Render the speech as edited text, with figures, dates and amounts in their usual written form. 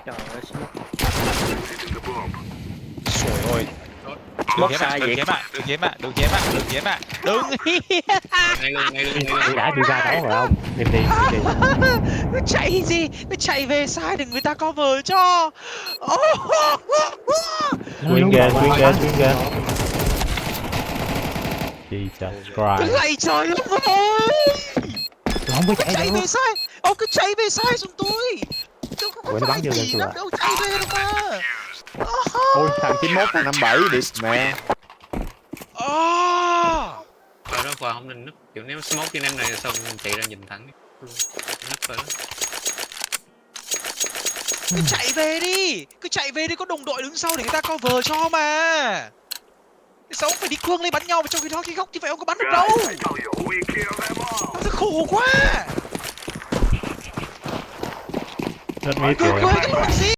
Trời ơi, smoke. Trời ơi. Smoke sai vậy. Đừng dám ạ, đừng dám ạ, đừng dám ạ, đừng dám ạ. Ngay luôn, ngay luôn, Thì ngay luôn. đi ra đấu rồi không? Im đi. Cứ chạy gì, cứ chạy về sai để người ta cover cho. Nguyên ghê. Jesus Cứ Christ. lạy trời lắm ơi. Tôi không có Cứ chạy chạy đâu. về sai. Cứ chạy về sai giùm tôi. Tôi không có Ủa, nó bắn phải vô lưng gì tôi lắm à? đâu, chạy về đâu mà. Ôi thằng 91 thằng 57 đi mẹ. Rồi đó vào không nên núp. Kiểu nếu smoke trên em này xong mình chạy ra nhìn thẳng luôn. Núp rồi đó. Cứ chạy về đi, có đồng đội đứng sau để người ta cover cho mà. Sao ông phải đi cương lên bắn nhau mà trong khi đó cái góc như vậy ông có bắn được đâu. Nó khổ quá. Rất mít Cười rồi. cười cái gì.